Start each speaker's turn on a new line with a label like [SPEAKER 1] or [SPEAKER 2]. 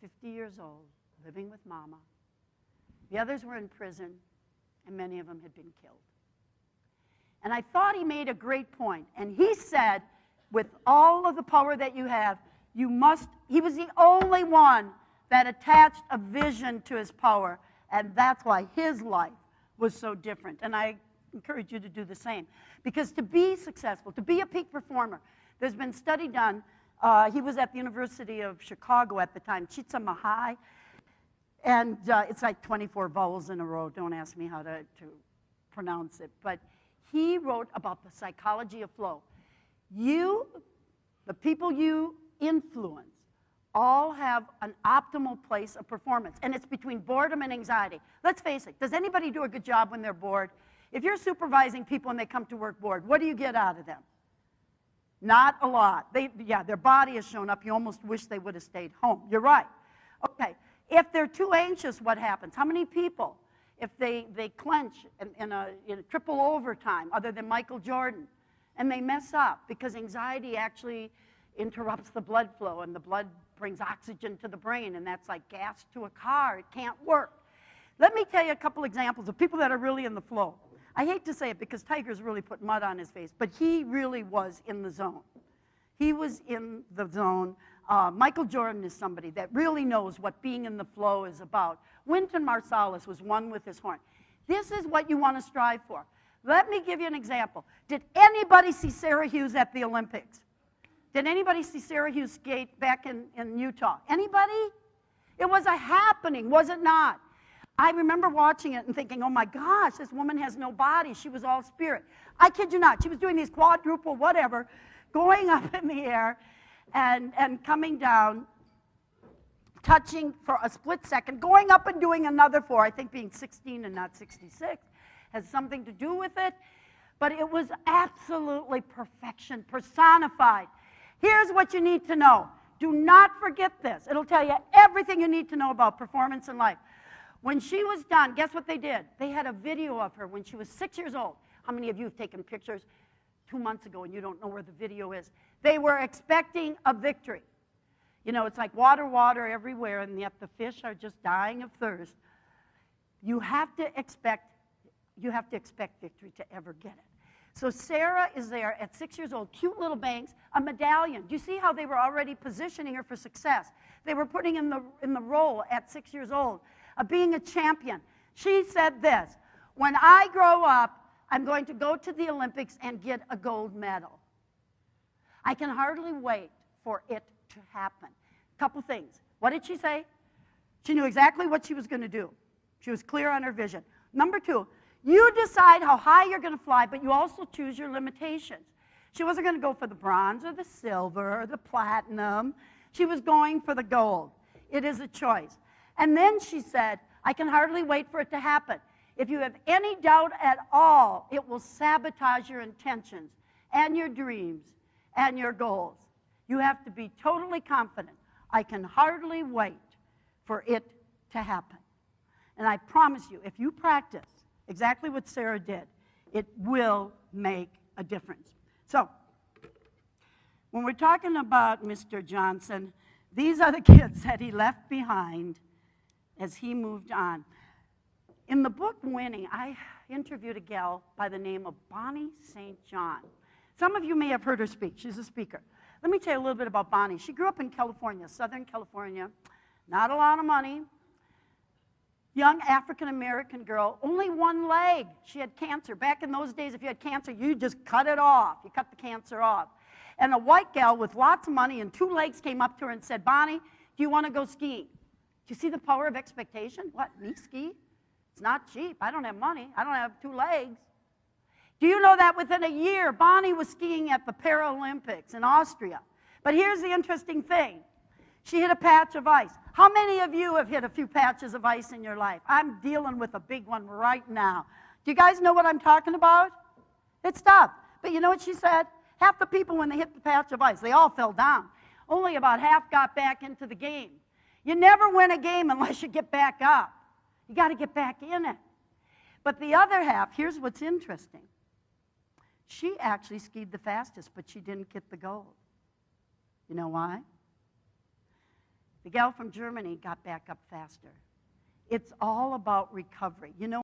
[SPEAKER 1] 50 years old, living with Mama. The others were in prison, and many of them had been killed. And I thought he made a great point. And he said, with all of the power that you have, he was the only one that attached a vision to his power, and that's why his life was so different. And I encourage you to do the same. Because to be successful, to be a peak performer, there's been study done. He was at the University of Chicago at the time, Csikszentmihalyi, and it's like 24 vowels in a row. Don't ask me how to pronounce it. But he wrote about the psychology of flow. You, the people you influence, all have an optimal place of performance, and it's between boredom and anxiety. Let's face it, does anybody do a good job when they're bored? If you're supervising people and they come to work bored, what do you get out of them? Not a lot. Their body has shown up. You almost wish they would have stayed home. You're right. Okay, if they're too anxious, what happens? How many people, if they clench in a triple overtime, other than Michael Jordan, and they mess up because anxiety actually interrupts the blood flow, and the blood brings oxygen to the brain, and that's like gas to a car. It can't work. Let me tell you a couple examples of people that are really in the flow. I hate to say it because Tiger's really put mud on his face, but he really was in the zone. He was in the zone. Michael Jordan is somebody that really knows what being in the flow is about. Wynton Marsalis was one with his horn. This is what you want to strive for. Let me give you an example. Did anybody see Sarah Hughes at the Olympics? Did anybody see Sarah Hughes skate back in Utah? Anybody? It was a happening, was it not? I remember watching it and thinking, oh my gosh, this woman has no body. She was all spirit. I kid you not. She was doing these quadruple whatever, going up in the air and coming down, touching for a split second, going up and doing another four. I think being 16 and not 66 has something to do with it. But it was absolutely perfection personified. Here's what you need to know. Do not forget this. It'll tell you everything you need to know about performance in life. When she was done, guess what they did? They had a video of her when she was 6 years old. How many of you have taken pictures 2 months ago and you don't know where the video is? They were expecting a victory. You know, it's like water, water everywhere, and yet the fish are just dying of thirst. You have to expect victory to ever get it. So Sarah is there at 6 years old, cute little bangs, a medallion. Do you see how they were already positioning her for success? They were putting in the role at 6 years old of being a champion. She said this, when I grow up, I'm going to go to the Olympics and get a gold medal. I can hardly wait for it to happen. Couple things. What did she say? She knew exactly what she was going to do. She was clear on her vision. Number 2, you decide how high you're going to fly, but you also choose your limitations. She wasn't going to go for the bronze or the silver or the platinum. She was going for the gold. It is a choice. And then she said, I can hardly wait for it to happen. If you have any doubt at all, it will sabotage your intentions and your dreams and your goals. You have to be totally confident. I can hardly wait for it to happen. And I promise you, if you practice exactly what Sarah did, it will make a difference. So, when we're talking about Mr. Johnson, these are the kids that he left behind as he moved on. In the book Winning, I interviewed a gal by the name of Bonnie St. John. Some of you may have heard her speak. She's a speaker. Let me tell you a little bit about Bonnie. She grew up in California, Southern California. Not a lot of money. Young African-American girl, only one leg. She had cancer. Back in those days, if you had cancer, you just cut it off. You cut the cancer off. And a white gal with lots of money and 2 legs came up to her and said, Bonnie, do you want to go skiing? Do you see the power of expectation? What, me ski? It's not cheap. I don't have money. I don't have 2 legs. Do you know that within a year, Bonnie was skiing at the Paralympics in Austria? But here's the interesting thing. She hit a patch of ice. How many of you have hit a few patches of ice in your life? I'm dealing with a big one right now. Do you guys know what I'm talking about? It's tough. But you know what she said? Half the people, when they hit the patch of ice, they all fell down. Only about half got back into the game. You never win a game unless you get back up. You got to get back in it. But the other half, here's what's interesting. She actually skied the fastest, but she didn't get the gold. You know why? The gal from Germany got back up faster. It's all about recovery. You know